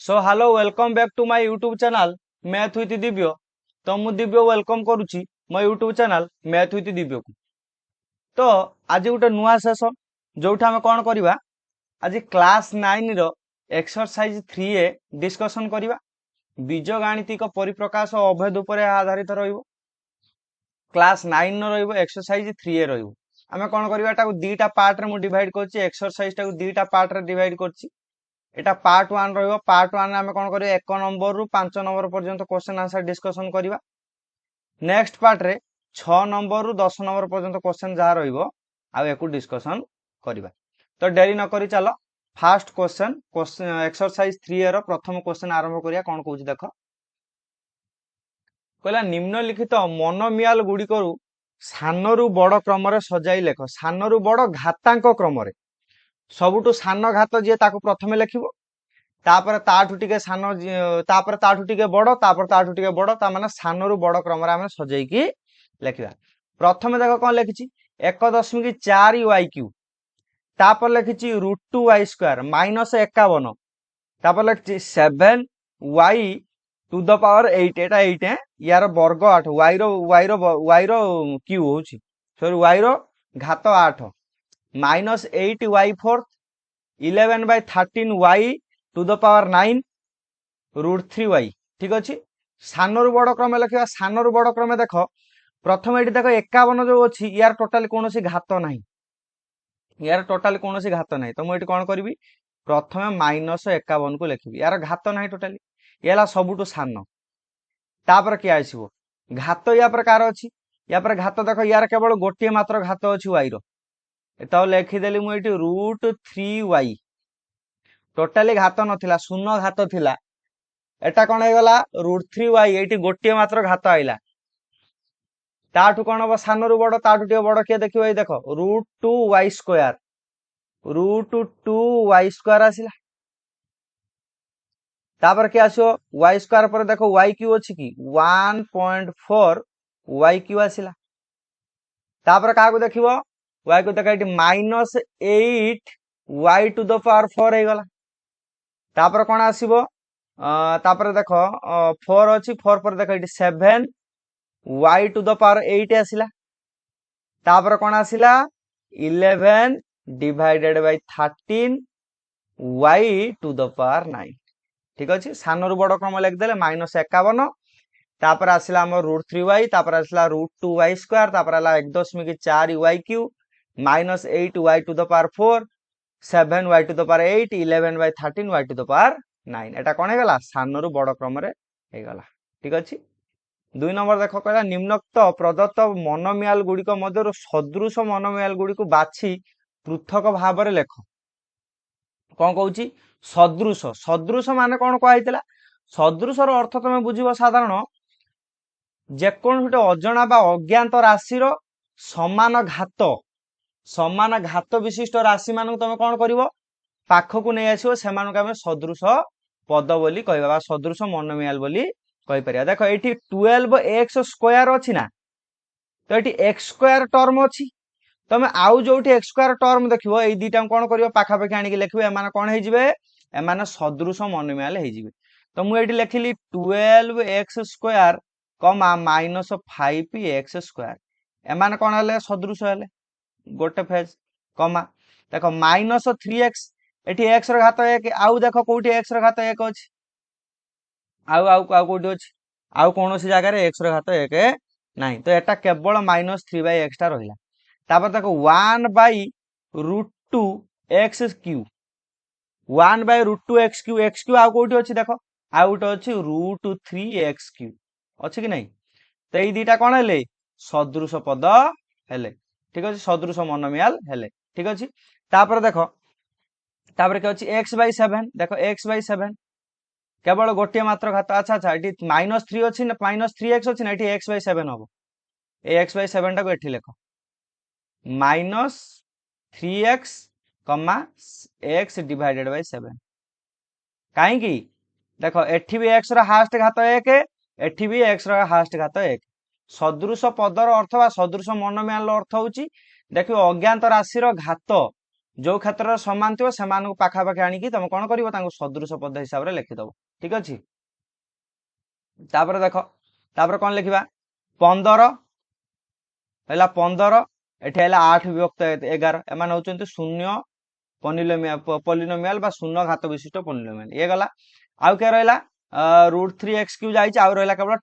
So hello welcome back to my YouTube channel math with Divya. तो मु Divya welcome करुच्ची मो YouTube channel math with Divya को। तो आज गोटे नुआ सेसन जो आम कौन करवा आज क्लास 9 रो एक्सरसाइज 3A डिस्कशन करवा। बीजगाणितिक परिप्रकाश और अभेद उपर आधारित रहिबो। क्लास 9 रहिबो एक्सरसाइज 3A रहिबो। आम कौन करवा दुईटा पार्ट रे मु डिवाइड करछि। एक्सरसाइज टाको दुईटा पार्ट रे डिवाइड करछि। एटा पार्ट 1 रहिबो। पार्ट 1 आम कौन करिया 1 नंबर रु 5 नंबर पर्यंत क्वेश्चन आंसर डिस्कशन करवा। नेक्स्ट पार्ट रे 6 नंबर रु 10 नंबर पर्यंत क्वेश्चन जहाँ रहिबो आ एको डिस्कशन करवा। तो डेरी न करी चलो फास्ट क्वेश्चन एक्सरसाइज 3A रो प्रथम क्वेश्चन आरंभ करिया। कौन कहूछि देखो, कहला निम्नलिखित मनोमियाल गुड़िकरु सानरु बड़ क्रम रे सजाई लेख। सानरु बड़ घातांक क्रम रे सबुठु सान घात जी ताकू प्रथमे लिखिबो, तापर ताठू टिके सान, तापर ताठू टिके बड़, तापर ताठू टिके बड़, ता माने सानरु बड़ क्रम रे आमे सजाईकी लिखिबा। प्रथमे देखो कोन लिखिछि 1.4 वाई क्यू, तापर लिखिछि √2 वाई स्क्वायर माइनस 51, तापर लिखिछि 7 वाई टू द पावर 8। एटा 8 है यार वर्ग 8 वाई रो क्यू होछि, सॉरी वाई रो घात 8 minus 8 y fourth 11/13 y to the power 9 √3 y. ठीक अच्छे। सानरु बड़ क्रम लिखा। सानरु बड़ क्रम देख प्रथम ये देख 51 जो अच्छी यार टोटाली कौन घात ना, यार टोटाली कौन घात ना। तो मुझे कौन करी प्रथम माइनस 51 को लिखी, यार घात ना टोटाली, ये सबुठु सान। तापर किए आसो घात या कार अच्छी, या घात देख यार केवल गोटे मात्र घात अच्छी वाई रो, तो लिखिदेली मुझे √3 वाई। टोटाली घात नथिला, शून्य घात थिला। एटा कौन हो गला √3 वाई, ये गोटे मात्र घात आइला। ताठू कौन हम सानरु बड़, ताठू टे बड़ किए देखिए ये देख √2 वाई स्क्वायर, √2 वाई स्क्वायर आसिला। तापर क्या आसो वाई स्क्वायर पर देखो वाई क्यू अच्छी कि 1.4 वाई क्यू आसिला। तापर क्या देखिबो वाई को देख minus 8 y to the power 4 हो गला। तापर कौन आसीबो तापर देख 4 अच्छी, 4 पर देख ये 7 वाई टू द पावर 8 आसिला। तापर कौन आसिला 11 divided by 13 y to the power 9। ठीक अच्छे। सानरु बड़ क्रम लिखिदेले माइनस 51, तापर आसिला हमर √3 वाई, तापर आसिला √2 वाई स्क्वायर, तापर आला 1.4 y cube minus 8 y to the power 4 7 y to the power 8 11/13 y to the power 9। एटा कौन है सानरु बड़ क्रम रे हे गला। ठीक अच्छे। 2 नंबर देख कहला निम्नोक्त प्रदत्त मनोमियाल गुड़िक मध्य सदृश मनोमियाल गुड़िक बाछि पृथक भाव में लेख। कौन कहूँ सदृश, सदृश मान कौन कहला सदृश अर्थ तुम बुझ साधारण जेकोन गोटे अजना बा अज्ञात राशि समान घात, समान घात विशिष्ट राशि मान तुम कौन कर पाखक नहीं आसो, से सदृश पद बोली कहवा, सदृश मनोमियाल बोली कहीपर। देख ये 12x स्क्वायर अच्छी ना, तो ये एक्स स्क्वायर टर्म अच्छी, तुम आउ जो एक्स स्क्वायर टर्म देखो ये दुटा कौन कर पाखापाखि आणिक लिखे, एम कौन हो सदृश मनोमियाल हो। तो मुझे लिखिली 12x square comma minus 5x square, एम कौन है सदृश है गोटे फेज कमा। देख माइनस 3x एटी एक्स घात 1, आउ देख कौटी एक्स घात 1 अच्छी, आउ आउ आउ कौटी अच्छी, आउ कौन सी जगह एक्स घात 1 नहीं, तो एटा केवल -3/x टा रहिला। तापर देखो 1/√2 x Q, 1/√2 x Q, x Q आउ कौटी अच्छी देख आउ गोटे अच्छी √3x क्यू अच्छी कि नहीं। तो ये दुटा कौन है सदृश पद हेले। ठीक अच्छे, सदृश मनोमियाल हेले। ठीक अच्छे। तापर देख तापर क्या अच्छी x/7, देख x/7 केवल गोटे मात्र घात। अच्छा अच्छा ये -3 अच्छी ना, -3x अच्छी ना, ये x/7 हम ये x/7 टाक एठी लेख -3x x डिवाइडेड बाय 7। कहीं देख एठी भी x हास्ट घात 1, एठी भी x हास्ट घात 1। सदृश पदर अर्थ बा सदृश मनोमियाल अर्थ होची देखियो अज्ञात राशि घात जो क्षेत्र समान थी से पाखापाखि आणिकी तुम कौन कर सदृश पद हिसाब से लिखिदब ठीक अच्छे। देख कौन लिखा 15 है 15 एठी 8 विभक्त 11 एम हूँ शून्य पॉलिनोमियल शून्य घात विशिष्ट पॉलिनोमियल ये गला आउ क्या रहा √3x³ जाइए रहा केवल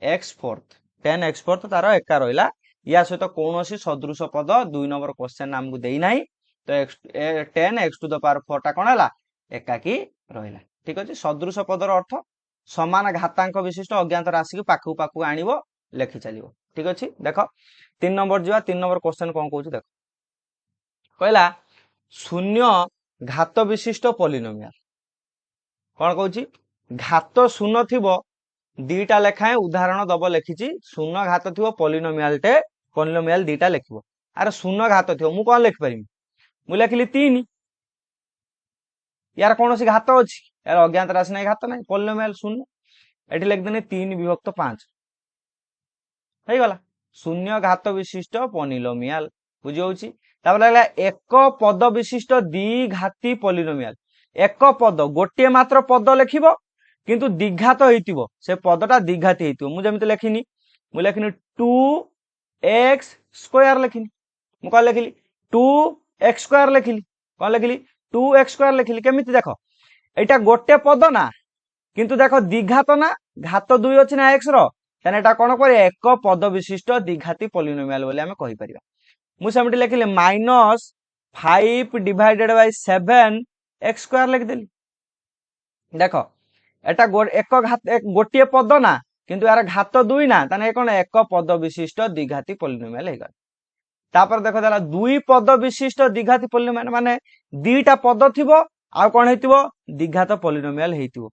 10x4 तार एका रहा या सहित कौन सदृश पद 2 नंबर क्वेश्चन आमको देना तो 10x⁴ टा कौन है एकाकी रहा ठीक अच्छे। सदृश पदर अर्थ समान घातांक विशिष्ट अज्ञात राशि को पाखु पाखु आनिब लेखि चलो ठीक अच्छे। देख 3 नंबर जा 3 नंबर क्वेश्चन कौन कौन देख कहला शून्य घात विशिष्ट पॉलिनोमियल कौन कौची घात शून्य थी दीटा लेखाएं उदाहरण दब लिखी शून्य घात थी पॉलिनोमियल दीटा लिख अरे शून्य घात थी मु कौन लिखिपारि मु लिखिली 3 यार कौन घात अच्छी यार अज्ञात राशि नहीं घात नहीं पॉलिनोमियल शून्य एटी लिखदेनी 3 विभक्त 5 हो गला शून्य घात विशिष्ट पॉलिनोमियल बुझी लगला एक पद विशिष्ट द्विघाती पॉलिनोमियल एक पद गोटे मात्र पद लिखिब किंतु द्विघात होइतिबो से पदटा द्विघाती होइतिबो मु जेमिति लिखिनी 2x² लिखिनी मु कौन लिखिली 2x² लिखिली कौन लिखिली 2x² लिखिली केमिति देख एटा गोटे पद ना किंतु देख द्विघात ना घात 2 अछि ना x रो तने एटा कोन करे एक पद विशिष्ट द्विघाती पॉलिनोमियल बोली हमें कहि परिबा मु सेमति लिखिले -5 डिवाइडेड बाय 7x² लिख देली देख एटा एक घात एक गोटे पद ना किंतु यार घात 2 ना तने कोन एक पद विशिष्ट द्विघाती पॉलिनोमियल हे गला तापर देख देला 2 पद विशिष्ट द्विघाती पॉलिनोमियल माने दीटा पद थिबो आ कोन हेतिबो द्विघात पॉलिनोमियल हेतिबो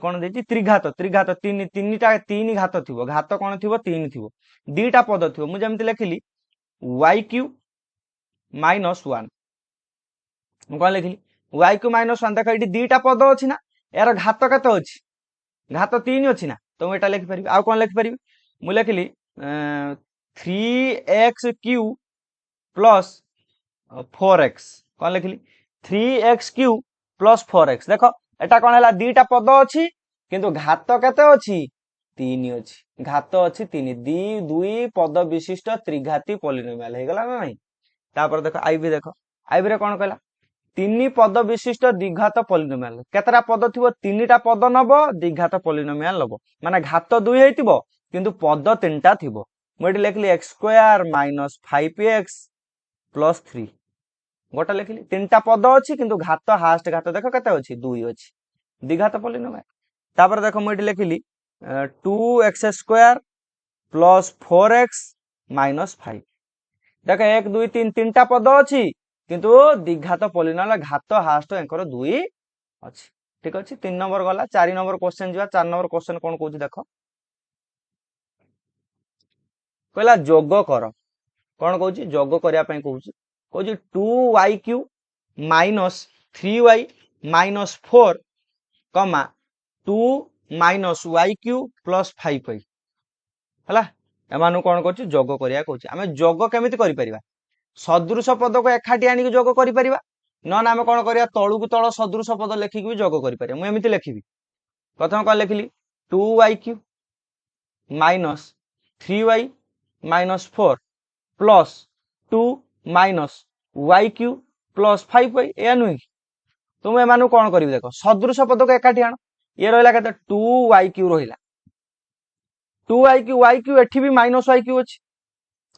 कौन देछि त्रिघात त्रिघात तीन घात थिबो घात कौन थिबो 3 थिबो दीटा पद थिबो मु जेमति लिखिली y³ -1 मु कौन लिखिली y³ -1 देख ये दीटा पद अछि ना यार घात केते अछि घात 3 अछि ना तो मु एटा लिखि परिबी आ कोन लिखि परिबी मु लिखिली 3x³ + 4x कौन लिखिली 3x³ + 4x देख एटा कौन है दीटा पद अछि किंतु घात केते अछि 3 अछि घात अछि 3 2 पद विशिष्ट त्रिघाती पॉलिनोमियल हे गला ना नहीं तापर देख आईबी रे कौन कहला 3 पद विशिष्ट द्विघात पॉलिनोमियल केतरा पद थिबो 3टा पद नब द्विघात पॉलिनोमियल नब माने घात 2 हेतिबो किंतु पद 3टा थिबो मु एठी लिखली x² - 5x + 3 गोटा लिखिली 3टा पद अछि किंतु घात हास्ट घात देख केते अछि 2 अछि द्विघात पॉलिनोमियल तापर देख मु एठी लिखिली 2x² + 4x - 5 देख 1 2 3 3टा पद अछि किंतु द्विघात पॉलिनोमियल घात हास्ट एंकर 2 अछि ठीक अछि। 3 नंबर गला 4 नंबर क्वेश्चन जिवा 4 नंबर क्वेश्चन कोन कहूची देख कहला जोग कर कौन कहूची जोग करिया पई कहूची कहूची 2y³ - 3y - 4 2 - y³ + 5y हला एमानु कौन करछि जोग करिया कहूची आमे जोग केमिति करि परिबा सदृश पद को एकाठी आनी जोग करि परिबा न आमे कौन करिया तळु को तळ सदृश पद लेखि भी जोग करि परिबा मु एमिति लेखिबी प्रथम कौन लिखिली 2y³ - 3y - 4 + 2 - y³ + 5y ए नुई तुम एमानु कौन करिबी देखो सदृश पद को एकाठी आनो ये रहिला केते 2y³ रहिला 2y³ y³ एठी भी -y³ अछि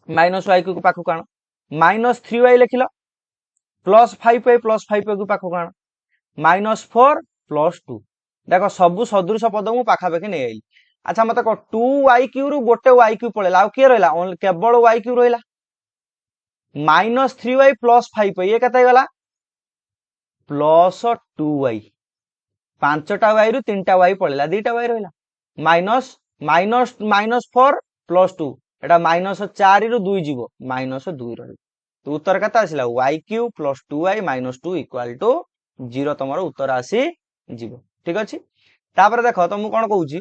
-y³ को पाखु कानो -3y लिखिलो +5y + 5y को पाखु कानो -4 + 2 देखो सब सदृश पद मु पाखा पाखी नै आइली अच्छा मते को 2y³ रु गोटे y³ पळेला आ के रहिला केवल y³ रहिला -3y + 5y ये केते गला +2y 5टा y रु 3टा y पळेला 2टा y रहिला -4 + 2 एटा -4 रु 2 जीवो -2 रही तो उत्तर केता आसिला y³ + 2y - 2 = 0 तमरो उत्तर आसी जीवो ठीक अछि। तापर देखो तो मु कोन कहूची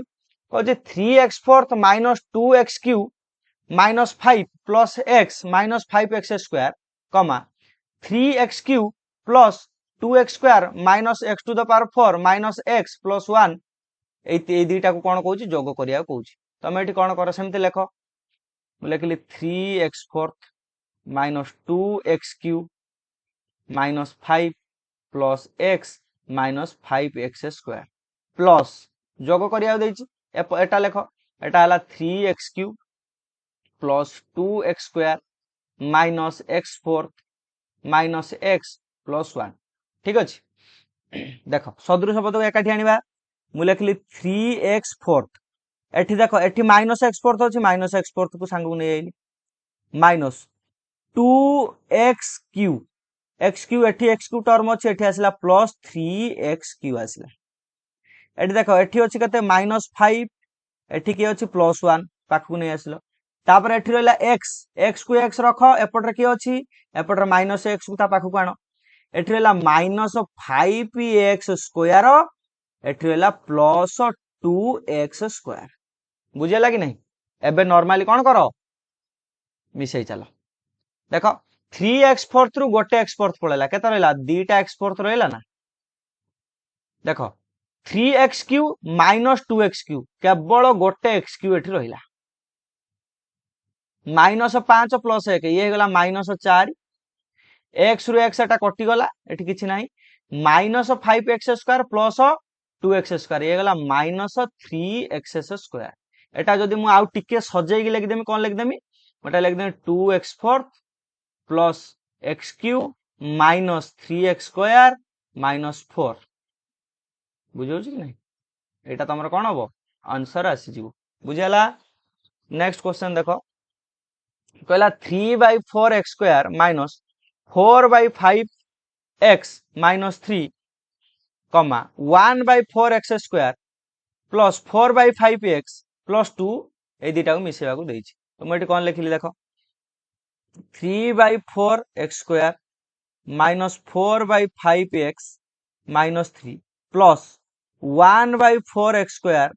कहूची 3x⁴ - 2x³ - 5 + x - 5x² 3x³ plus 2x² minus x to the power 4 minus x plus 1 এই দুইটা को कोन कहूची जोग करिया कहूची तमे एठी कोन कर सेमते लेख मु लेखिली 3x4 minus 2x³ minus 5 plus x minus 5x² plus जोग करिया देछि एटा लेख एटा हला 3x³ plus 2x² minus x4 minus x plus 1 ठीक अछि देख सदृश पद को एकाठी आनिबा मु लेखिली 3x4 एठी देख एठी माइनस x4 अछि माइनस x4 को संग नै आइली माइनस 2x³ x³ एठी x³ टर्म अछि एठी आसिला प्लस 3x³ आसिला एठी देख एठी अछि कते माइनस 5 एठी के अछि प्लस 1 पाखु नै आसिलो तापर एठी रहला x को x रख एपटर के अछि एपटर माइनस x को ता पाखु आनो एठी रहला माइनस 5x² एठी रहला प्लस 2x² बुझेला कि नहीं एबे नॉर्मली कोन करो मिसई चलो देखो 3x4 थ्रू गोटे x4 पळेला केते रहला दीटा x4 रहला ना देखो 3x³ माइनस 2x³ केवल गोटे x³ एठी रहिला माइनस 5 प्लस 1 ये गला माइनस 4 x रु x एटा कटि गला एठी किछि नाही माइनस 5x² प्लस 2x² ये गला माइनस 3x² एटा जदि मु आउ टिके सजेई लिख देमी कोन लिख देमी एटा लिख देमी 2x4 plus x³ minus 3x² minus 4 बुझौ छी कि नहीं एटा तमर कोन हबो आंसर आसी जीवो बुझेला नेक्स्ट क्वेश्चन देखो कहला 3/4x² माइनस 4/5x माइनस 3 कमा 1/4x² प्लस 4/5x प्लस 2 ए दुटा को मिसेबा को देछि तो मैं कोन लिखिली देखो 3/4x² minus 4/5x minus 3 plus 1/4x²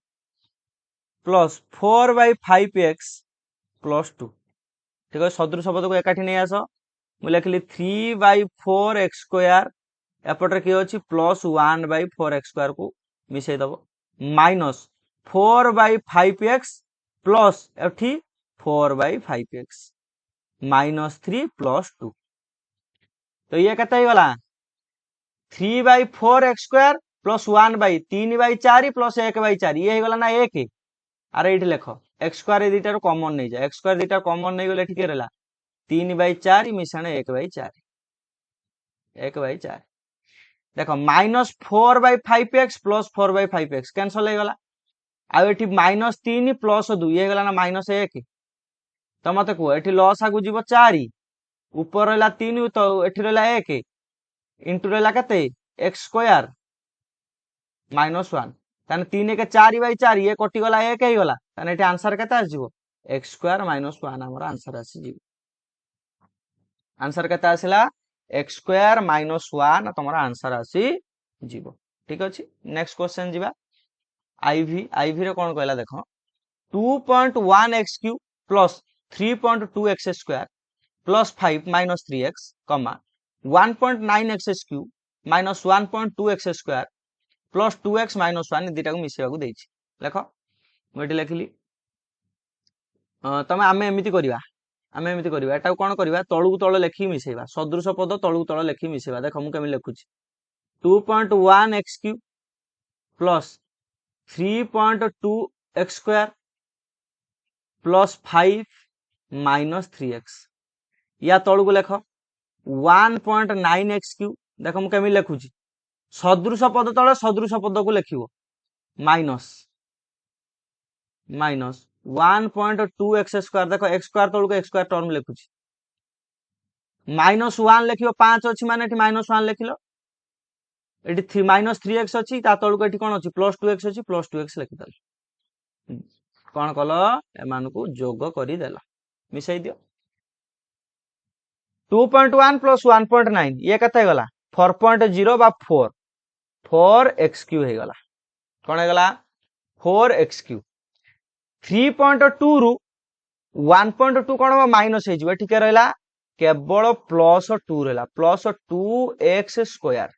plus 4/5x plus 2 ठीक है सदृश पद को एकाठी नहीं आस मु लिखिली 3/4x² एपटर के अछि प्लस 1/4x² को मिसई दबो माइनस 4/5x प्लस एठी 4/5x माइनस 3 प्लस 2 तो ये केते गला 3/4x² प्लस 1/3/4 प्लस 1/4 ये गला ना 1 अरे एठी लेखो x² ए दुटा कॉमन नहीं जा x² दुटा कॉमन नहीं गले ठीक रहला 3/4 मिश्रण 1/4 1/4 देखो minus 4/5x plus 4/5x cancel हो गला आ एठी माइनस 3 प्लस 2 ये गला ना माइनस 1 तो मते को एठी लॉस आगु जीवो 4 ऊपर रहला 3 तो एठी रहला 1 इनटू रहला कते x² माइनस 1 ताने 3 के 4/4 ये कटि गला 1 हे गला ताने एठी आंसर केते आसीबो x² माइनस 1 हमर आंसर आसी जीवो आंसर केते आसिला x² माइनस 1 तमरा आंसर आसी जीवो ठीक अछि नेक्स्ट क्वेश्चन जीवा आईवी रे कोन कहला देखो 2.1x³ plus 3.2x² plus 5 minus 3x कमा 1.9x³ minus 1.2x² plus 2x minus 1 दुटा को मिसेबा को देछि देखो मोटी लिखिली तमे आमे एमिति करिवा एटा कोन करिवा तळु को तळ लेखि मिसेबा सदृश पद तळु को तळ लेखि मिसेबा देखो मु केमि लेखुछि 2.1x³ plus 3.2x² plus 5 minus 3x या तळु को लेख 1.9x³ देखो मु केमि लेखुछि सदृश पद तळे सदृश पद को लेखिबो माइनस 1.2x² देखो x² तळु को x² टर्म लेखुछि माइनस 1 लेखिबो 5 अछि माने एठी माइनस 1 लेखिलो एठी माइनस 3x अछि ता तळु को एठी कोन अछि प्लस 2x अछि प्लस 2x लेखि दल कोन कलो एमान को जोग करि देला मिसई दियो 2.1 प्लस 1.9 ये कते गला 4.0 बा 4x³ हे गला कोन हे गला 4x³ 3.2 रु 1.2 कोन माइनस हे जिवो ठीक रहला केवल +2 रहा +2x²।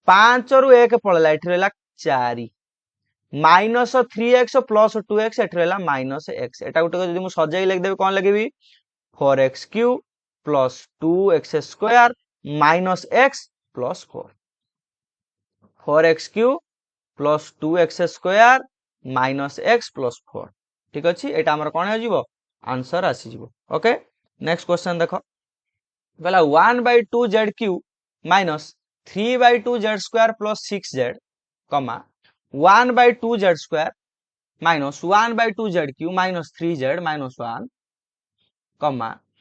5 रु 1 पड़ेगा ये रहा 4 -3x +2x ये रहा -x। एटा गोटे जब मुझे सजाई लिखिदेवी कौन लिखी 4x³ +2x² -x +4 4x³ +2x² -x +4 ठीक अच्छे यहाँ आम कौन हो आंसर आसीज। ओके नेक्स्ट क्वेश्चन देख कहला 1/2z³ -3/2z² +6z 1/2z² -1/2z³ -3z -1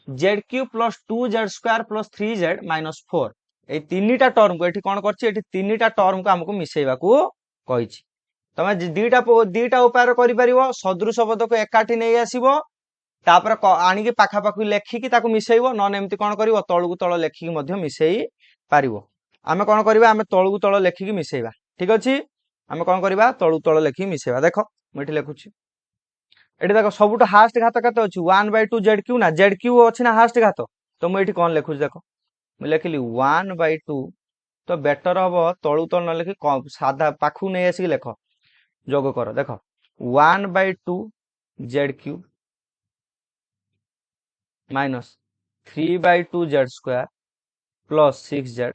z³ +2z² +3z -4 ये तीनटा टर्म को कौन कर तीनटा टर्म को आमको मिसेवा कही तुम दीटा उपाय कर सदृश पद को एकाठी नहीं आसब तापर आणिकी पाखापाखि लेखिकी मिसेब नन एमती कौन कर तलू तल लेखिकी मिसई पार आम कौन करवा आम तलू तल लेखिकी मिसेबा ठीक अच्छे आम कौन करवा तलू तल लेखिकी मिसेबा देख मुझे लिखुची ये देख सब हास्ट घात के 1/2z³ ना z³ अच्छी ना हास्ट घात तो मुझे कौन लिखुची देख मुझे लिखिली 1/2 तो बेटर हम तलू तल न लिखि साधा पाखु नहीं आसिक लेख जोग कर देख 1/2z³ -3/2z² +6z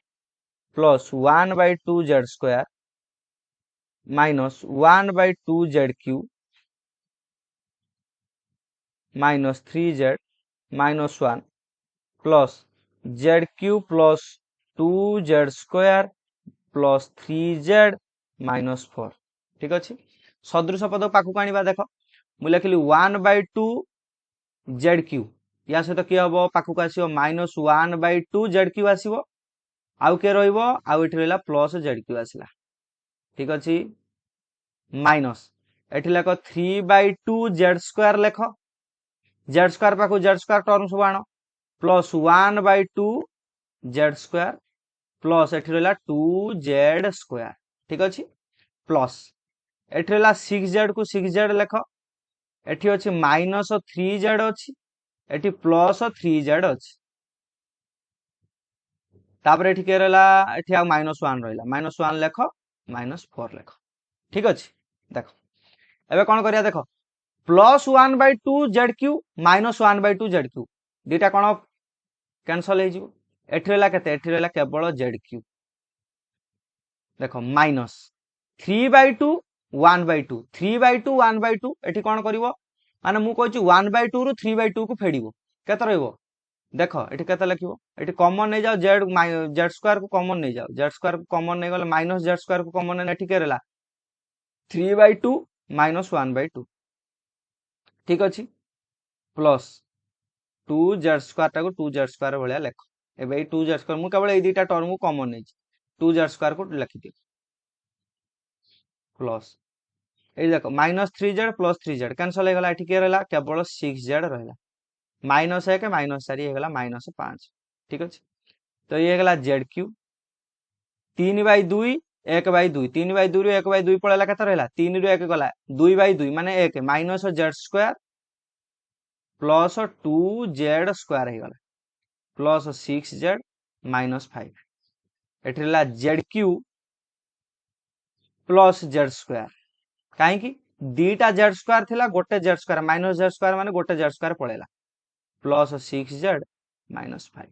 +1/2z² -1/2z³ -3z -1 z³ +2z² +3z -4 ठीक अच्छे सदृश पद पाखक आने देख मुझे लिखिली 1/2z³ या सहित किए हम पाखक आसो -1/2z³ आसो आउ किए रही +z³ आसला ठीक अच्छे माइनस एठी लेख 3/2z² लेख z² पाखु z² टर्म सब आण +1/2z² प्लस एठी रहा 2z² ठीक अच्छे प्लस एठी रहा 6z को 6z लेख एठी अच्छी -3z अच्छी एठी +3z अच्छी तापर एठी के रहा एठी आ -1 रहा -1 लेख -4 लेख ठीक अच्छे देख एबे कौन करिया देख +1/2z³ -1/2z³ दीटा कौन कैंसल हो एठी रहा केते एठी रहा केवल z³ देख -3/2 1/2 3/2 1/2 एठी कौन करिवो माने मु कहूची 1/2 रु 3/2 को फेडिवो केते रहइवो देख एठी केते लिखिवो एठी कॉमन नहीं जाओ z² को कॉमन नहीं जाओ z² को कॉमन नहीं गले -z² को कॉमन नहीं एठी के रहला 3/2 -1/2 ठीक अछि प्लस 2z² टाको 2z² भलिया लेख एबे 2z² मु केवल ए दुटा टर्म को कॉमन नहीं 2z² को लिखि दे प्लस ए देखो -3z +3z कैंसल हो गला एठी के रहला केवल 6z रहला -1 -4 हो गला -5 ठीक अछि तो ये गला z³ 3/2 1/2 3/2 रु 1/2 पळेला केते रहला 3 रु 1 गला 2/2 माने 1 -z² +2z² हो गला प्लस 6z -5 एठी रहला z³ +z² कहीं दीटा z² थिला गोटे z² -z² माने गोटे z² पळेला प्लस 6z -5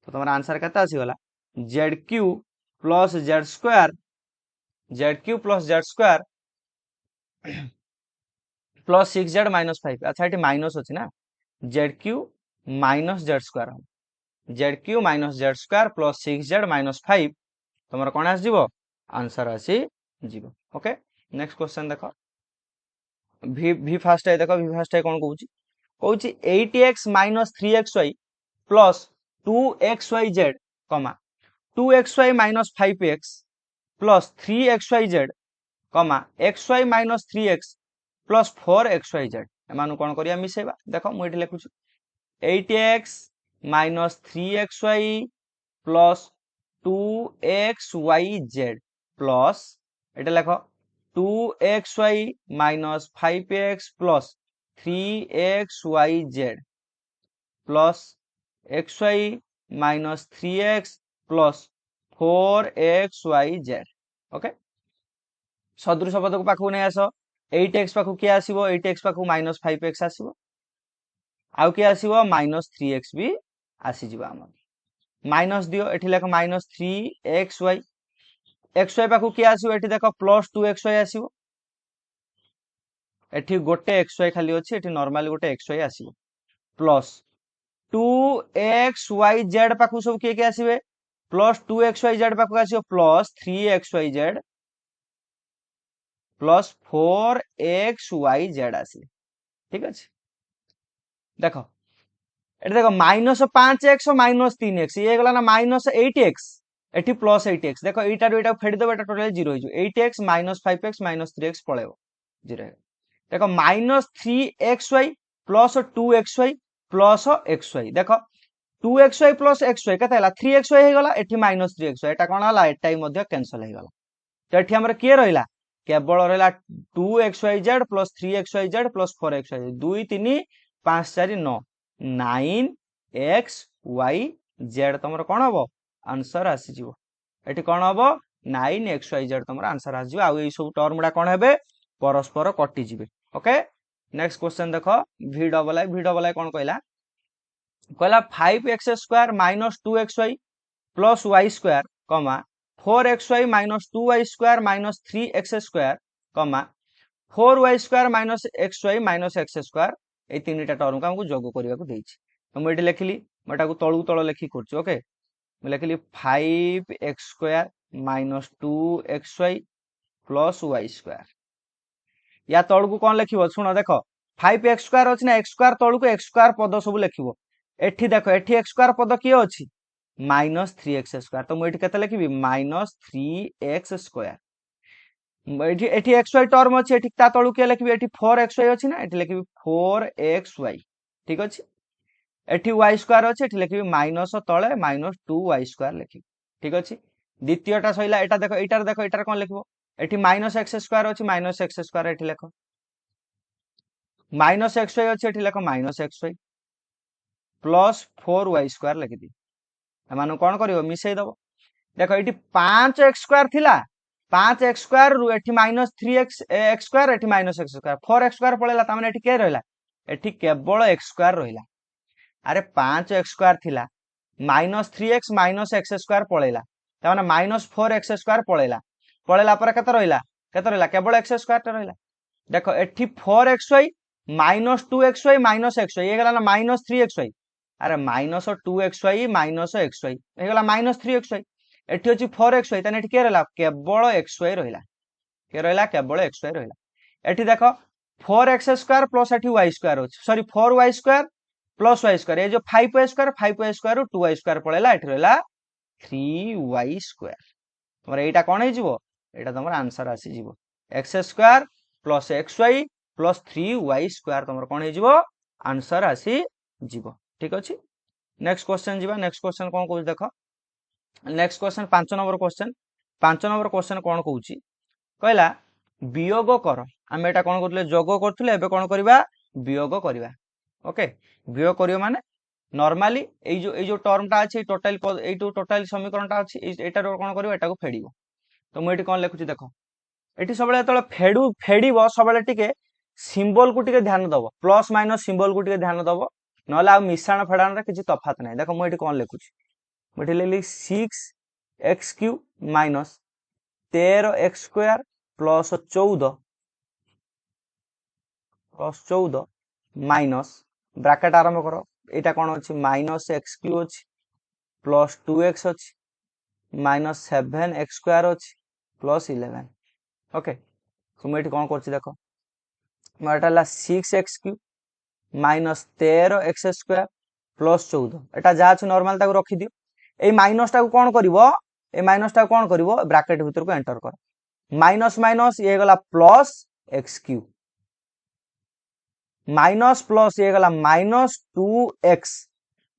तो तुम्हारा आंसर केते आसी गला z³ +z² z³ +z² plus 6z -5 अच्छा ये माइनस अच्छी ना z³ -z² z³ -z² plus 6z -5 तुम कौन आस आंसर आसी जीव ओके नेक्स्ट क्वेश्चन देख v फास्ट देख v फास्ट कौन कहूँ 8x - 3xy plus 2xyz 2xy - 5x plus 3xyz xy - 3x plus 4xyz एम कौन करिया मिसेबा देख मुझे लिखुची 8x - 3xy plus 2xyz plus iota लेख 2xy - 5x plus 3xyz plus xy minus 3x plus 4xyz okay सदृश पद को पाखु नहीं आस 8x पाखु किए आसीबो 8x पाखु माइनस 5x आसीबो आउ किए आसीबो माइनस 3x भी आसी जिबा हमर माइनस दियो एठी लेख माइनस 3xy xy पाखु किए आसीबो एठी देखो प्लस 2xy आसीबो एठी गोटे xy खाली अछि एठी नॉर्मली गोटे xy आसीबो प्लस 2xyz पाखु सब किए के आसीबे प्लस 2xyz पाखु आसीबो प्लस 3xyz प्लस 4xyz आसी ठीक अछि देखो एठी देखो माइनस 5x माइनस 3x ये गला ना माइनस 8x एठी प्लस 8x देखो एटा रो एटा फेडी दबो एटा टोटल 0 हो जो 8x minus 5x minus 3x पळेबो 0 देखो minus 3xy plus 2xy plus xy देखो 2xy प्लस xy केते हला 3xy हे गला एठी माइनस 3xy एटा कोन हला एटा मध्ये कैंसिल हे गला तो एठी हमर के रहिला केवल रहिला 2xyz plus 3xyz plus 4xyz 2 3 5 4 9 9xyz तमर कोन हबो आंसर आसी जिवो एठी कोन हबो 9xyz तमर आंसर आसी जिवो आ ए सब टर्म डा कोन हेबे परस्पर कटि जिवे ओके नेक्स्ट क्वेश्चन देखो v डबल आई कोन कहला कहला 5x² minus 2xy plus y² कमा 4xy minus 2y² minus 3x² कमा 4y² minus xy minus x² ए तीनटा टर्म को हमको जोग करिया को देछि तो मैं एठी लिखली मटा को तळु तळ लिखि करछि ओके मैं लिखली 5x² minus 2xy plus y² या तळु को कोन लिखिबो सुनो देखो 5x² अछि ना x² तळु को x² पद सब लिखिबो एठी देखो एठी x² पद किए अछि माइनस 3x² तो मैं एठी केते लिखिबी माइनस 3x² एठी एठी xy टर्म अछि एठी ता तळु के लिखिबी एठी 4xy अछि ना एठी लिखिबी 4xy ठीक अछि एठी y² अछि एठी लिखिबी माइनस तळे माइनस 2y² लिखिबी ठीक अछि द्वितीयटा सइला एटा देखो एटार कोन लिखिबो एठी माइनस x² अछि माइनस x² एठी लिखो माइनस xy अछि एठी लिखो माइनस xy प्लस 4y² लिखि दी एमानु कोन करिवो मिसै दबो देखो एठी 5x² थिला 5x² रु एठी माइनस 3x² एठी माइनस x² 4x² पळेला त माने एठी के रहला एठी केवल x² रहिला अरे 5x² थिला माइनस 3x माइनस x² पळेला त माने माइनस 4x² पळेला पर केते रहिला केवल x² त रहिला देखो एठी 4xy minus 2xy minus xy ये गला ना माइनस 3xy अरे माइनस 2xy माइनस xy हे गला माइनस 3xy एठी अछि 4xy तने एठी के रहला केवल xy रहिला के रहला केवल xy रहिला एठी देखो 4x² प्लस एठी y² अछि सॉरी 4y² प्लस y² ए जो 5y² रु 2y² पळेला एठी रहला 3y² तमरा एटा कोन हे जिवो एटा तमरा आंसर आसी जिवो x² plus xy plus 3y² तमरा कोन हे जिवो आंसर आसी जिवो ठीक अछि नेक्स्ट क्वेश्चन जिबा नेक्स्ट क्वेश्चन कोन कहू देखो नेक्स्ट क्वेश्चन 5 नंबर क्वेश्चन कोन कहूची कहला वियोग कर हम एटा कोन करथले जोग करथले एबे कोन करबा वियोग करबा ओके वियोग करियो माने नॉर्मली ए जो टर्मटा अछि टोटल समीकरणटा अछि एटा कोन करबो एटा को फेडिबो तो मैं एटी कोन लिखुची देखो एटी सबले तळे फेडिबो सबले टिके सिंबल को टिके ध्यान दबो प्लस माइनस सिंबल को टिके ध्यान दबो नला आ मिश्रण फेडान रे किछि तफात नै देखो मैं एटी कोन लिखुची मैं एटी लिखली 6x³ minus 13x² plus 14 minus bracket आरंभ करो एटा कोन अछि माइनस x³ अछि प्लस 2x अछि माइनस 7x² अछि प्लस 11 ओके तो मैं एटी कोन करछि देखो मैं एटा ला 6x³ माइनस 13x² प्लस 14 एटा जा अछि नॉर्मल ताको रखि दियो ए माइनस टा को कोन करिवो ब्रैकेट भीतर को एंटर कर माइनस माइनस ये गला प्लस x³ माइनस प्लस ये गला माइनस 2x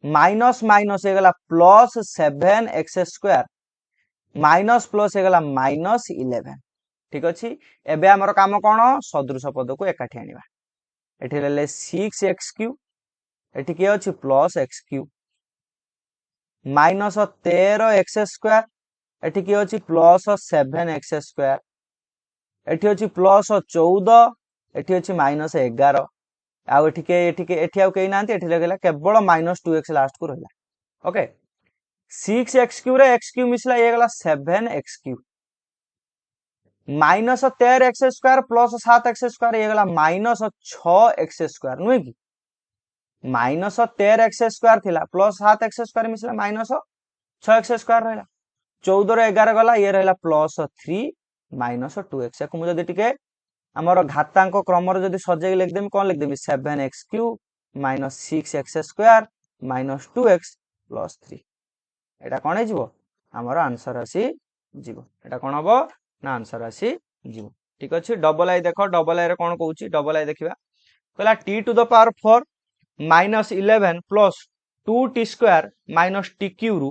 माइनस माइनस ये गला प्लस 7x² माइनस प्लस ये गला माइनस 11 ठीक अछि एबे हमर काम कोन सदृश पद को एकाठी आनिबा एठी लेले 6x³ एठी के अछि plus x³ minus 13 x square एठी कि अछि प्लस 7 एक्स स्क्वायर एठी अछि प्लस 14 एठी अछि माइनस 11 आउ एठी आउ कहीं नांती एठी लगेला केवल माइनस 2x लास्ट को रहला ओके 6x क्यूब रे x क्यूब मिसला ये गला 7x cube minus 13 x square plus 7 x square ये गला माइनस 6 एक्स स्क्वायर नुहे कि माइनस 13 एक्स स्क्वायर थिला प्लस 7 एक्स स्क्वायर मिसला माइनस 6 एक्स स्क्वायर रहला 14 रे 11 गला ये रहला प्लस 3 माइनस 2x को मुझे टिके हमर घातांक क्रम रे जदी सजेई लिख देम कोन लिख them 7x cube minus 6x square minus 2x plus 3 एटा कोन हे जिवो हमर आंसर आसी जिवो एटा कोन हबो ना आंसर आसी जिवो ठीक अछि डबल आई देखो डबल आई रे कोन कहउची डबल आई देखिबा कहला t to the power 4 minus 11 plus 2t square minus t cube रु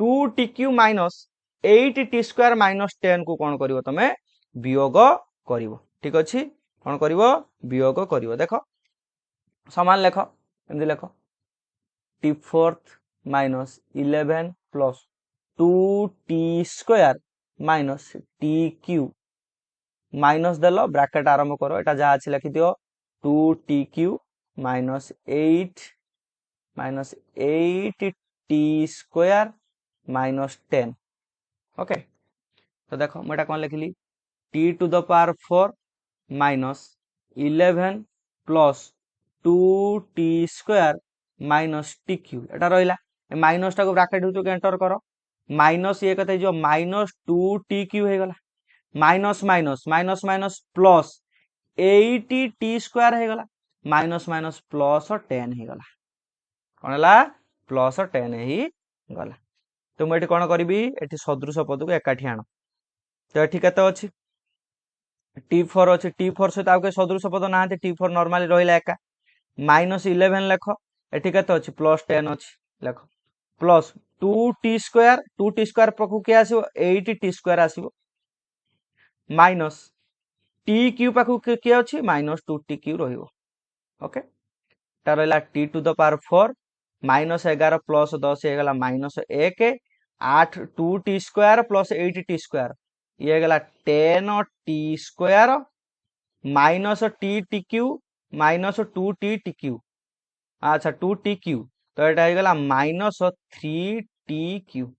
2t cube minus 8t square minus 10 को कोन करिवो तमे वियोग करिवो ठीक अछि कोन करिवो वियोग करिवो देखो समान लेखो एमदी लेखो t fourth minus 11 plus 2t square minus t cube minus देलो ब्रैकेट आरंभ करो एटा जहा अछि लिखि दियो 2t cube minus 8t square minus 10 okay तो देखो मैं कौन लिखली t to the power 4 minus 11 plus 2t square minus t cube एटा रहिला माइनस टा को ब्रैकेट होतो एंटर करो माइनस ये कते जो माइनस 2t क्यूब हे गला minus minus minus minus plus 80t square हे गला माइनस माइनस प्लस 10 हे गला कोन हला प्लस 10 ही गला तो मैं कौन करी एटी सदृश पद को एकाठी आण तो ये केते अच्छी t4 अच्छी t4 सहित आउ सदृश पद ना t4 नॉर्मली रहिला एका माइनस 11 लेख एटी केते अच्छी प्लस 10 अच्छी लेख प्लस 2t स्क्वायर पाखु के आसीबो 8t स्क्वायर आसीबो माइनस t क्यूब पाखु के अच्छी माइनस 2t क्यूब रहिबो ओके ता रहला t to the power 4 minus 11 plus 10 हे गला minus 1 8 2t square plus 8t square ये गला 10t square minus t cube minus 2t cube अच्छा 2t क्यूब तो एटा हे गला माइनस 3t क्यूब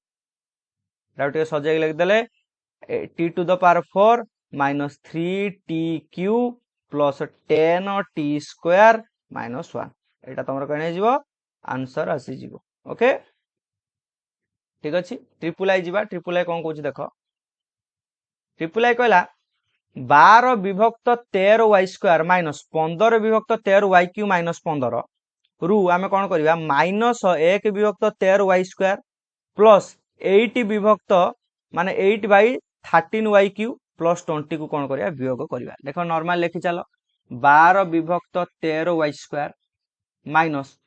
डाउट सजाई लिख देले t to the power 4 minus 3t cube plus 10t square minus 1 एटा तमरो कने जीवो आंसर आसी जीवो ओके ठीक अछि ट्रिपल आई जीवा ट्रिपल आई कोन कहूची देखो ट्रिपल आई कहला 12 विभक्त 13 y स्क्वायर माइनस 15 विभक्त 13 y क्यूब माइनस 15 रु आमे कोन करिवा माइनस 1 विभक्त 13 y स्क्वायर प्लस 8 विभक्त माने 8 बाई 13 y क्यूब प्लस 20 को कोन करिया वियोग करिवा देखो नॉर्मल लिखि चलो 12 विभक्त 13 y स्क्वायर माइनस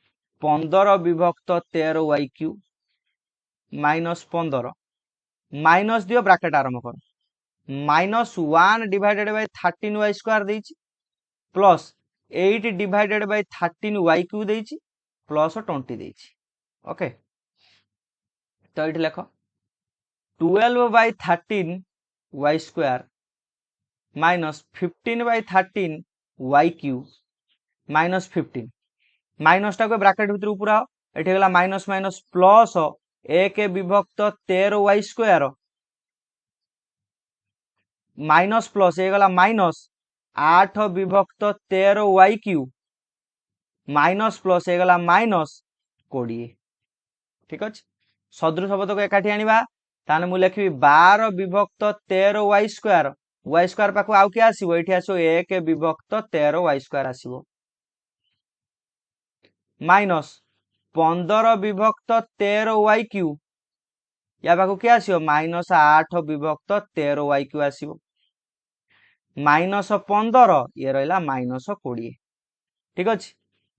15 विभक्त 13 y क्यूब माइनस 15 माइनस दियो ब्रैकेट आरंभ करो minus 1 divided by 13 y square देछि plus 8 divided by 13 y cube देछि प्लस 20 देछि ओके तो एठी लेखो 12 by 13 y square minus 15 by 13 y cube minus 15 minus टा को ब्रैकेट भीतर पूरा एठी गला माइनस माइनस प्लस 1 विभक्त 13 y स्क्वायर माइनस प्लस ये गला माइनस 8 विभक्त 13 y क्यूब माइनस प्लस ये गला माइनस 20 ठीक अछि सदृश पद को एकाठी आनिबा ताने मु लिखबी 12 विभक्त 13 y स्क्वायर पाखु आउ के आसीबो एठी आसो 1 विभक्त 13 y स्क्वायर आसीबो माइनस 15 विभक्त 13 y क्यूब या पाखु के आसीबो माइनस 8 विभक्त 13 y क्यूब आसीबो माइनस 15 ये रहिला माइनस 20 ठीक अछि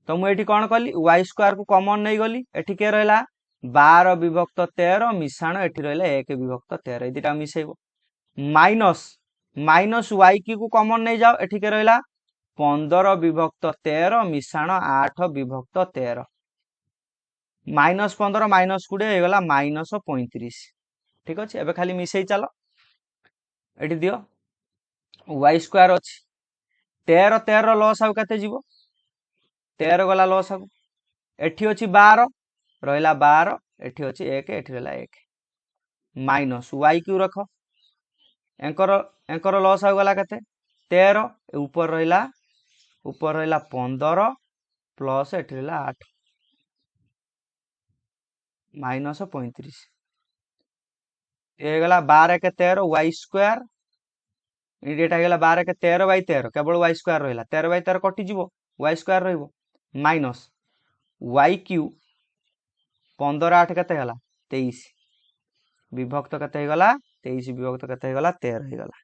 तो मु एठी कोन कली y स्क्वायर को कॉमन नै गली एठी के रहिला 12 विभक्त 13 मिसाण एठी रहिला 1 विभक्त 13 ए दिटा मिसेइबो माइनस माइनस y की को कॉमन नै जाओ एठी के रहिला 15 विभक्त 13 मिसाण 8 विभक्त 13 -15 -20 ହେଇଗଲା -35। ठीक अच्छे एबे खाली मिसई चल एटी दियो y स्क्वायर अच्छी 13 13 लॉस आउ केते जीवो 13 गला लॉस आउ एठी अछि 12 रहिला 12 एठी अछि 1 एठी रहला 1 माइनस y क्यू रख एंकर एंकर लॉस आउ गला केते 13 ऊपर रहिला 15 प्लस एठी रहला 8 -35 ये गला 12 के 13 y स्क्वायर एटा गला 12 के 13 बाई 13 केवल y स्क्वायर रहिला 13 बाई 13 कटि जीवो y स्क्वायर रहिबो माइनस y क्यू 15 8 केते गला 23 विभक्त केते गला 23 विभक्त केते गला 13 गला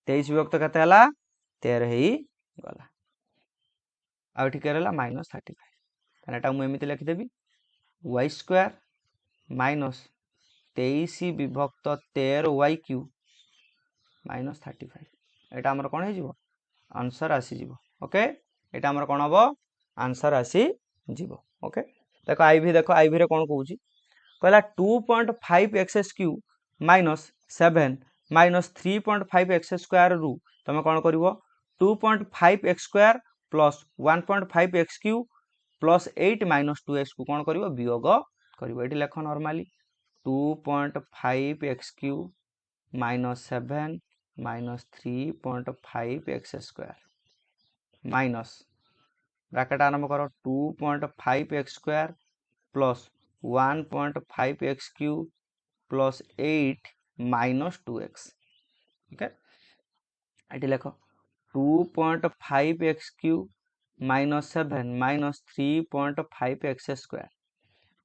23 विभक्त केते गला 13 ही गला आ एठी केरेला -35 ताने एटा मु एमिति लिखि देबी y स्क्वायर माइनस 23 विभक्त 13 y क्यू -35 एटा हमर कोन हे जीवो आंसर आसी जीवो ओके एटा हमर कोन हबो आंसर आसी जीवो ओके देखो आईवी रे कोन कहूची कहला 2.5 x Q minus 7 minus 3.5 x square रु तुम कौन कर 2.5 x square plus 1.5 x Q plus 8 minus 2 x को कौन कर वियोग कर लेख normally 2.5 x Q minus 7 minus 3.5 x square minus bracket आरंभ कर 2.5 x square plus 1.5 x Q plus 8 minus 2x okay ये लेख 2.5 x Q minus 7 minus 3.5 x square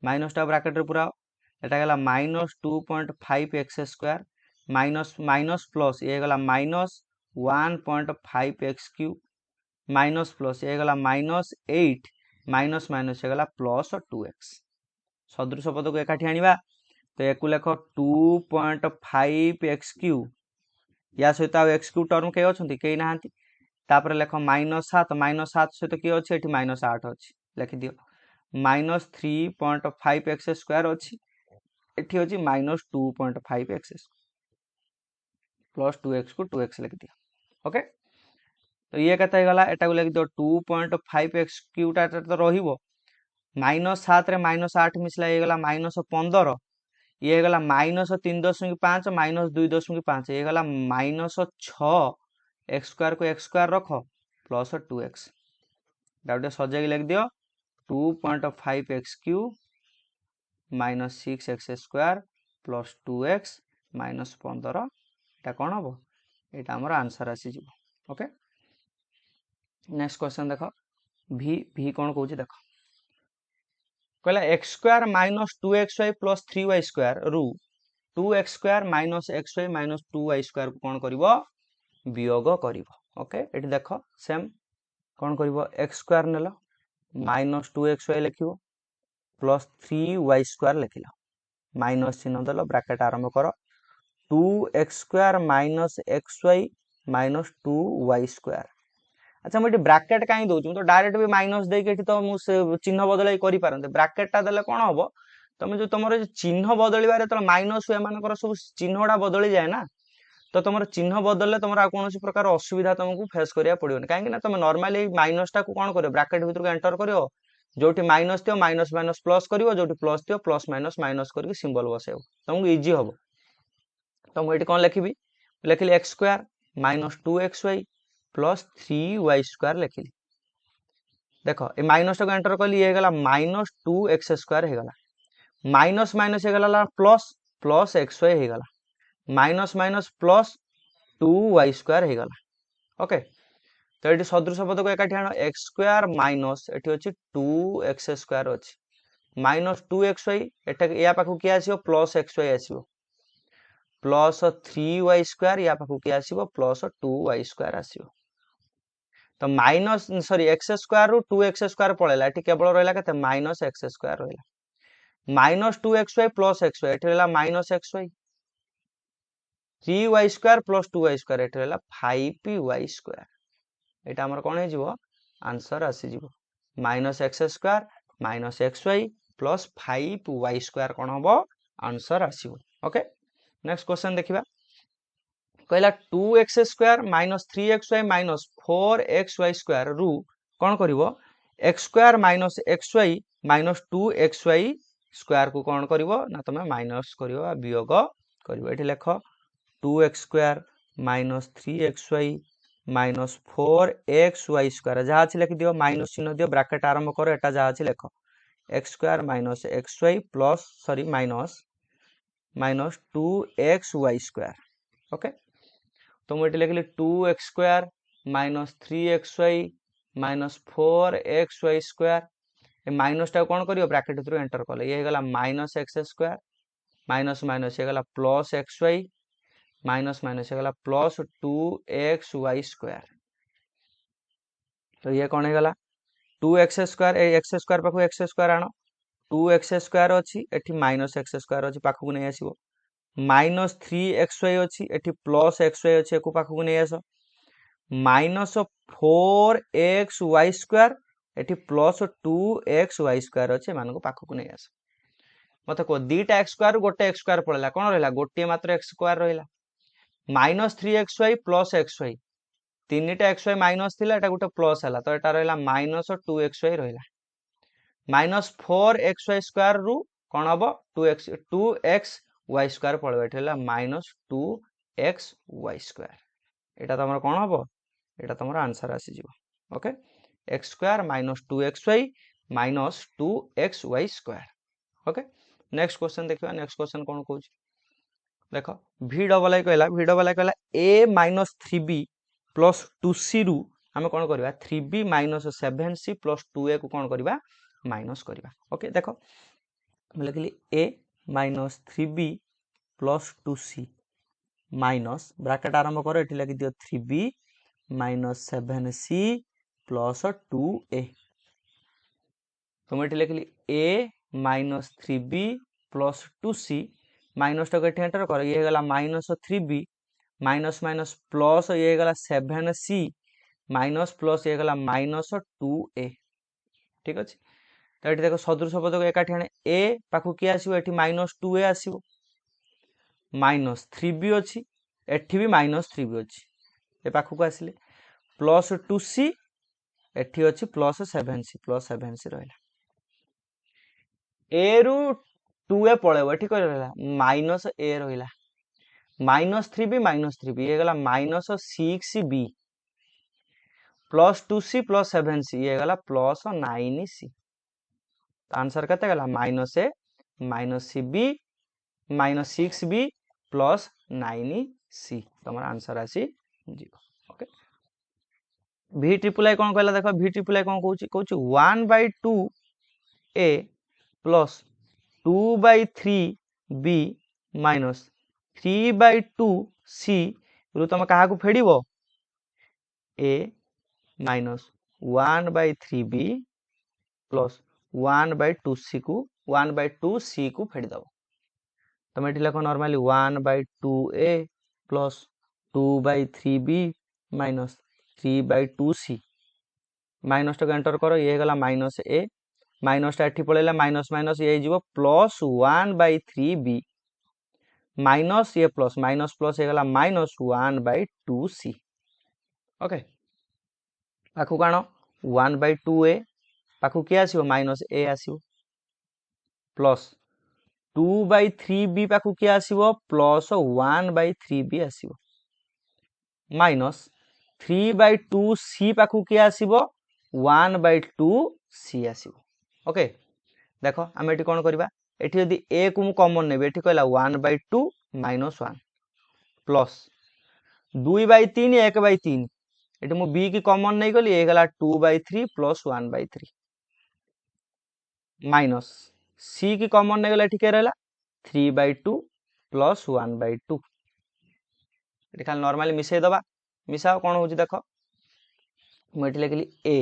minus टा ब्रैकेट रे पूरा एटा गला minus 2.5 x square minus minus plus ये गला minus 1.5 x Q minus plus ये गला माइनस 8 माइनस माइनस ये गला प्लस 2x सदृश पद को एकाठी आनिबा तो एक लेख 2.5 एक्स क्यू या सहित एक्स क्यू टर्म के अच्छे कई ना तापर लेख -7 सहित किए अच्छे ये -8 अच्छी लिखि दियो -3.5 एक्स स्क्वायर अच्छी एठी अच्छी -2.5 एक्स प्लस 2x को 2x लिखि दियो ओके तो ये कहता गला एटा को लिखि दियो 2.5 एक्स क्यूटा तो रहिबो -7 रे -8 मिसला ये गला -15 ये गला -3.5 -2.5 ये गला -6 एक्स स्क्वायर को एक्स स्क्वायर रख प्लस 2x डाउटे सजे लिख दियो 2.5 x Q -6 x square plus 2x -15 एटा कौन हम ये आमर आंसर आसी जीवो ओके नेक्स्ट क्वेश्चन देख भी कौन कौन देख कहला x square minus 2xy plus 3y square रु 2x square minus xy minus 2y square को कौन करिवो वियोग करिवो ओके एटी देख सेम कौन करिवो एक्स स्क्वायर नेलो माइनस 2xy लिखिवो प्लस 3y स्क्वायर लिखिलो माइनस चिन्ह देलो ब्रैकेट आरंभ कर 2x square minus xy minus 2y square अच्छा मुझे ब्रैकेट कहीं दूँ तो डायरेक्ट भी माइनस देके तो मुझे चिन्ह बदल कर ब्रैकेट टा देले कौन हम तुम जो तुम चिन्ह बदल तो माइनस हुए मान सब चिन्ह गुड़ा बदली जाए ना तो तुम चिन्ह बदलले तुम कौन प्रकार असुविधा तुमको फेस करा पड़ो कहीं तुम नॉर्मली माइनस टा कौन कर ब्रैकेट भर एंटर कर जो माइनस थी माइनस माइनस प्लस कर जो प्लस थी प्लस माइनस माइनस कर सिंबल बसैब तुमको इजी हम तो मुझे कौन लिखी लिखिली x square minus 2xy plus 3y square लिखिली देख ये माइनस टाक एंटर कली ये गला माइनस 2x स्क्वायर हो गला माइनस माइनस हो गला प्लस प्लस xy हो गला minus minus plus 2y square हो गला ओके तो ये सदृश पद को एकाठी आण एक्स स्क्वायर माइनस ये अच्छी 2x स्क्वायर अच्छी माइनस 2xy या पाखु किए आसो प्लस xy आसो प्लस 3y स्क्वायर या पाखु किए आसो प्लस 2y स्क्वायर आसो तो माइनस सॉरी एक्स स्क्वायर रु 2x स्क्वायर पळेला एठी केवल रहला केते माइनस एक्स स्क्वायर रहला माइनस 2xy प्लस xy एठी रहला minus xy 3y square plus 2y square एठी रहला 5y स्क्वायर एटा हमर कोन हे जिवो आंसर आसी जिवो minus x square minus xy plus 5y² कौन हम आंसर आसीबो। ओके नेक्स्ट क्वेश्चन देखिबा कहला 2x² minus 3xy minus 4xy² रु कौन करिवो x² minus xy minus 2xy² को कौन करिवो ना तमे माइनस करिवो वियोग करिवो। एठी लेख 2x² minus 3xy minus 4xy² जहाँ अच्छी लिखि दियो माइनस चिन्ह दियो ब्रैकेट आरंभ करो एटा जहाँ अच्छी लेख x² minus xy plus sorry minus minus 2xy²। Okay तो मुझे लिखली 2x² minus 3xy minus 4xy² minus टा कौन करियो ब्रैकेट थ्रू एंटर कले ये गला माइनस x² माइनस माइनस ये गला प्लस xy माइनस माइनस ये गला प्लस 2xy²। तो ये कौन है गला 2x² x² पाखु x² आनो 2x² अछि एठी माइनस x² अछि पाखु नै आसीबो माइनस 3xy अछि एठी प्लस xy अछि एको पाखु नै आसो माइनस 4xy² एठी प्लस 2xy² अछि मानको पाखु नै आसो मते को दीटा x² गोटे x² पळला कोन रहला गोटे मात्र x² रहला माइनस 3xy प्लस xy तीनटा xy माइनस थिला एटा गोटे प्लस हला तो एटा रहला माइनस 2xy रहला माइनस 4xy² रु कोन हबो 2xy² पळबो एटा हला माइनस 2xy² एटा तमरा कोन हबो एटा तमरा आंसर आसी जिवो। Okay x² minus 2xy minus 2xy²। Okay next question देखिबा नेक्स्ट क्वेश्चन कोन कहूची देखो v डबल आई कहला a minus 3b plus 2c रु हमें कोन करबा 3b minus 7c plus 2a को कोन करबा माइनस करबा। ओके देखो मैं लिखली a minus 3b plus 2c minus bracket आरंभ करो एठी लगी दियो 3b minus 7c plus 2a तो मैं लिखली a minus 3b plus 2c minus टा एठी एंटर करो ये गला minus 3b minus minus plus ये गला 7c माइनस प्लस ये गला माइनस 2a ठीक अछि। तो एठी देखो सदृश पद को एकाठी आने a पाखु के आसीबो एठी माइनस 2a आसीबो माइनस 3b अछि एठी भी माइनस 3b अछि ए पाखु को आसीले प्लस 2c एठी अछि प्लस 7c रहला a रु 2a पळेबो एठी कर रहला माइनस a रहला माइनस 3b ये गला minus 6b plus 2c plus 7c ये गला प्लस 9c आंसर कते गला minus a minus cb minus 6b plus 9c तमर आंसर आसी zero. Okay v triple I कोन कहला देखो v ट्रिपल आई कोन कहूची 1/2a plus 2/3b minus 3/2c रु तुम कहा को फेडिबो a minus 1/3b plus 1/2c को 1/2c को फेडी दबो तुम एठी लिखो normally 1/2a plus 2/3b minus 3/2c minus टा एंटर करो ये गला माइनस a माइनस टा एठी पळेला माइनस माइनस ये जीवो प्लस 1/3b माइनस ये प्लस ये गला माइनस 1/2c। ओके पाखु कानो 1/2a पाखु के आसीबो माइनस a आसीबो प्लस 2/3b पाखु के आसीबो प्लस 1/3b आसीबो माइनस 3/2c पाखु के आसीबो 1/2c आसीबो। ओके देखो हम एठी कोन करबा एठी यदि a को मु कॉमन नेबे एठी कहला 1/2 माइनस 1 प्लस 2/3 1/3 एठी मु b की कॉमन नै गली ए गला 2/3 प्लस 1/3 माइनस c की कॉमन नै गला एठी के रहला 3/2 प्लस 1/2 एठी खाली नॉर्मली मिसै दबा मिसाओ कोन होची देखो मु एठी लिखली a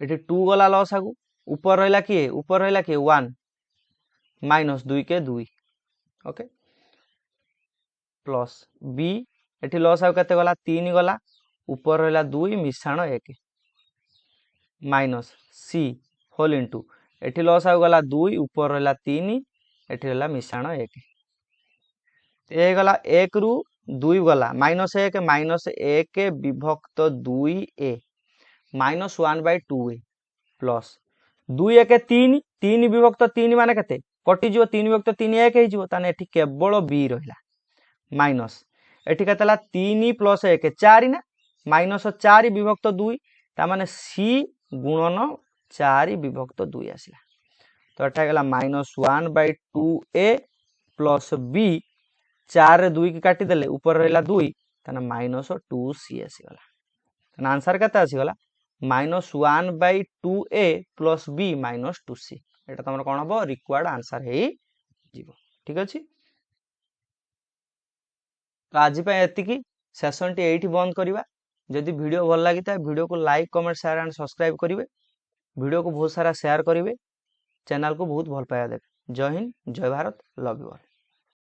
एठी 2 गला लॉस आगु ऊपर रहला के 1 माइनस 2 के 2 ओके प्लस b एठी लॉस आगु कते गला 3 गला ऊपर रहला 2 मिसाण 1 माइनस c होल इनटू एठी लॉस आउ गला 2 ऊपर रहला 3 एठी रहला मिश्रण 1 ए गला 1 रु 2 गला -1 विभक्त 2a -1/2a प्लस 2 1 3 3 विभक्त 3 माने केते कटि जीव 3 विभक्त 3 1 हे जीव ताने एठी केवल b रहिला माइनस एठी केतला 3 + 1 4 ना -4 विभक्त 2 ता माने c गुणन 4 विभक्त 2 आसिला तो एटा गला -1/2a प्लस b 4 रे 2 की काटी देले ऊपर रहला 2 ताने -2c आसीगला ताने आंसर केते आसीगला -1/2a प्लस b -2c एटा तमर कोन हबो रिक्वायर्ड आंसर हे जीवो ठीक अछि तो आज पे एतिकी सेशन टी एठी बंद करिवा जदि वीडियो भल लागिता वीडियो को like comment share and subscribe करिवे वीडियो को बहुत सारा शेयर करिवे चैनल को बहुत भल पाया देख जय हिंद जय भारत लव यू ऑल।